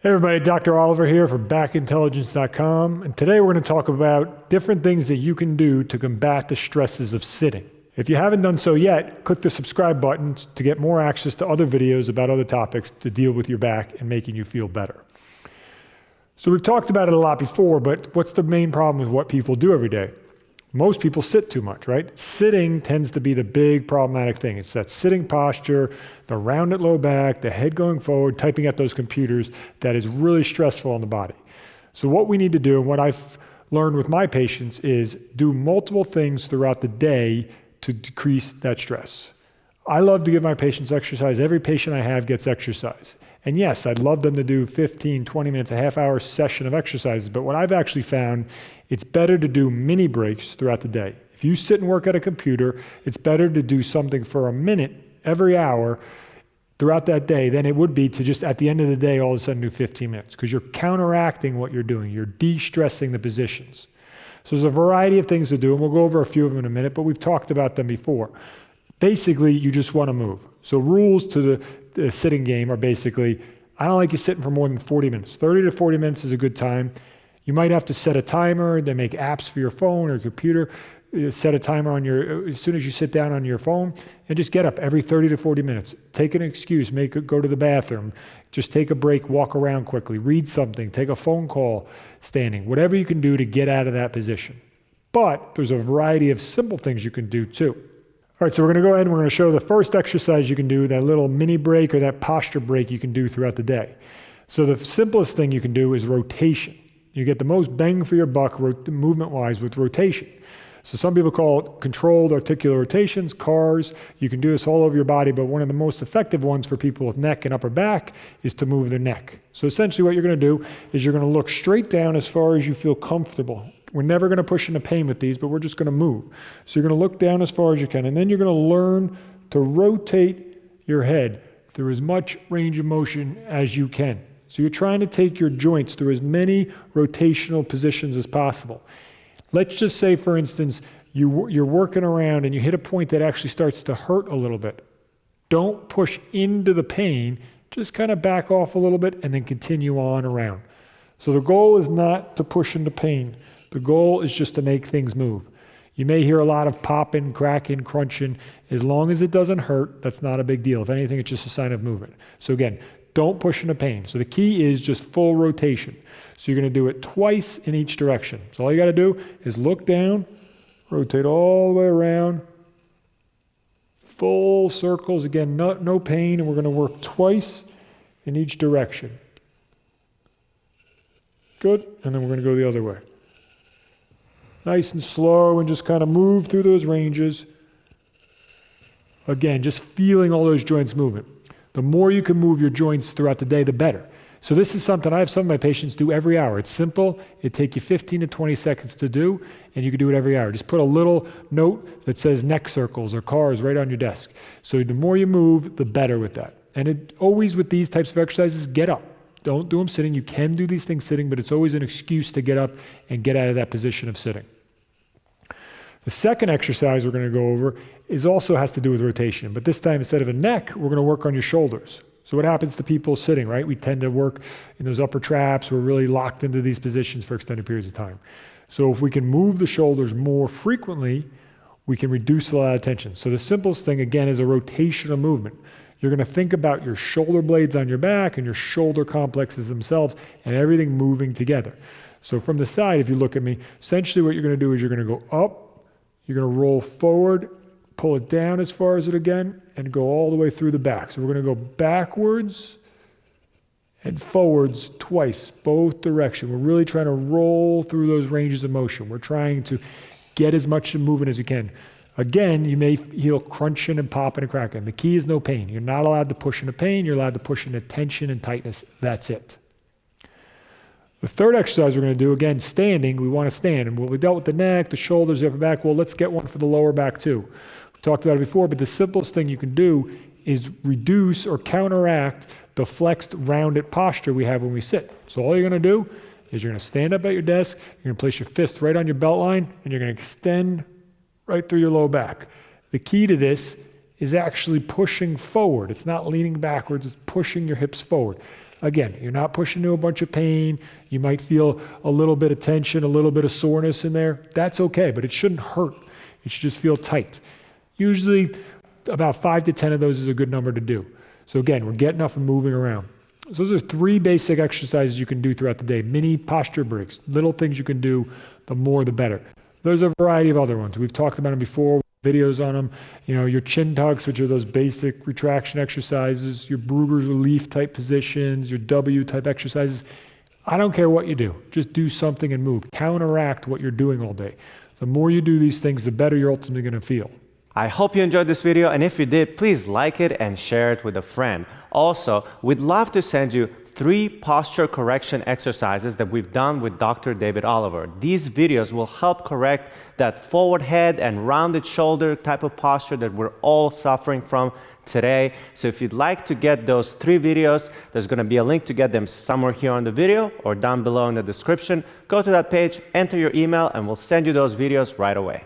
Hey everybody, Dr. Oliver here for backintelligence.com, and today we're going to talk about different things that you can do to combat the stresses of sitting. If you haven't done so yet, click the subscribe button to get more access to other videos about other topics to deal with your back and making you feel better. So we've talked about it a lot before, but what's the main problem with what people do every day? Most people sit too much, right? Sitting tends to be the big problematic thing. It's that sitting posture, the rounded low back, the head going forward, typing at those computers that is really stressful on the body. So what we need to do, and what I've learned with my patients, is do multiple things throughout the day to decrease that stress. I love to give my patients exercise. Every patient I have gets exercise. And yes, I'd love them to do 15, 20 minutes, a half hour session of exercises. But what I've actually found, it's better to do mini breaks throughout the day. If you sit and work at a computer, it's better to do something for a minute every hour throughout that day than it would be to just at the end of the day all of a sudden do 15 minutes, because you're counteracting what you're doing. You're de-stressing the positions. So there's a variety of things to do, and we'll go over a few of them in a minute, but we've talked about them before. Basically, you just want to move. So rules to the sitting game are basically, I don't like you sitting for more than 40 minutes. 30 to 40 minutes is a good time. You might have to set a timer. They make apps for your phone or computer. Set a timer on as soon as you sit down on your phone, and just get up every 30 to 40 minutes. Take an excuse, go to the bathroom, just take a break, walk around quickly, read something, take a phone call standing, whatever you can do to get out of that position. But there's a variety of simple things you can do too. All right, so we're going to go ahead and we're going to show the first exercise you can do, that little mini break or that posture break you can do throughout the day. So the simplest thing you can do is rotation. You get the most bang for your buck movement-wise with rotation. So some people call it controlled articular rotations, CARs. You can do this all over your body, but one of the most effective ones for people with neck and upper back is to move their neck. So essentially what you're going to do is you're going to look straight down as far as you feel comfortable. We're never going to push into pain with these, but we're just going to move. So you're going to look down as far as you can, and then you're going to learn to rotate your head through as much range of motion as you can. So you're trying to take your joints through as many rotational positions as possible. Let's just say, for instance, you're working around and you hit a point that actually starts to hurt a little bit. Don't push into the pain, just kind of back off a little bit and then continue on around. So the goal is not to push into pain. The goal is just to make things move. You may hear a lot of popping, cracking, crunching. As long as it doesn't hurt, that's not a big deal. If anything, it's just a sign of movement. So again, don't push into pain. So the key is just full rotation. So you're going to do it twice in each direction. So all you got to do is look down, rotate all the way around, full circles. Again, no pain, and we're going to work twice in each direction. Good, and then we're going to go the other way. Nice and slow, and just kind of move through those ranges. Again, just feeling all those joints moving. The more you can move your joints throughout the day, the better. So this is something I have some of my patients do every hour. It's simple. It takes you 15 to 20 seconds to do, and you can do it every hour. Just put a little note that says neck circles or CARs right on your desk. So the more you move, the better with that. And always with these types of exercises, get up. Don't do them sitting. You can do these things sitting, but it's always an excuse to get up and get out of that position of sitting. The second exercise we're going to go over also has to do with rotation, but this time instead of a neck, we're going to work on your shoulders. So what happens to people sitting, right? We tend to work in those upper traps. We're really locked into these positions for extended periods of time. So if we can move the shoulders more frequently, we can reduce a lot of tension. So the simplest thing, again, is a rotational movement. You're going to think about your shoulder blades on your back and your shoulder complexes themselves and everything moving together. So from the side, if you look at me, essentially what you're going to do is you're going to go up, you're going to roll forward, pull it down as far as it again, and go all the way through the back. So we're going to go backwards and forwards twice, both directions. We're really trying to roll through those ranges of motion. We're trying to get as much movement as we can. Again, you may feel crunching and popping and cracking. The key is no pain. You're not allowed to push into pain. You're allowed to push into tension and tightness. That's it. The third exercise we're going to do, again, standing. We want to stand. And we dealt with the neck, the shoulders, the upper back. Well, let's get one for the lower back too. We've talked about it before, but the simplest thing you can do is reduce or counteract the flexed, rounded posture we have when we sit. So all you're going to do is you're going to stand up at your desk, you're going to place your fist right on your belt line, and you're going to extend right through your low back. The key to this is actually pushing forward. It's not leaning backwards, it's pushing your hips forward. Again, you're not pushing to a bunch of pain. You might feel a little bit of tension, a little bit of soreness in there. That's okay, but it shouldn't hurt. It should just feel tight. Usually about 5 to 10 of those is a good number to do. So again, we're getting up and moving around. So those are 3 basic exercises you can do throughout the day. Mini posture breaks, little things you can do, the more the better. There's a variety of other ones. We've talked about them before, videos on them. Your chin tucks, which are those basic retraction exercises, your Brugger's relief type positions, your W type exercises. I don't care what you do. Just do something and move. Counteract what you're doing all day. The more you do these things, the better you're ultimately going to feel. I hope you enjoyed this video, and if you did, please like it and share it with a friend. Also, we'd love to send you 3 posture correction exercises that we've done with Dr. David Oliver. These videos will help correct that forward head and rounded shoulder type of posture that we're all suffering from today. So if you'd like to get those 3 videos, there's going to be a link to get them somewhere here on the video or down below in the description. Go to that page, enter your email, and we'll send you those videos right away.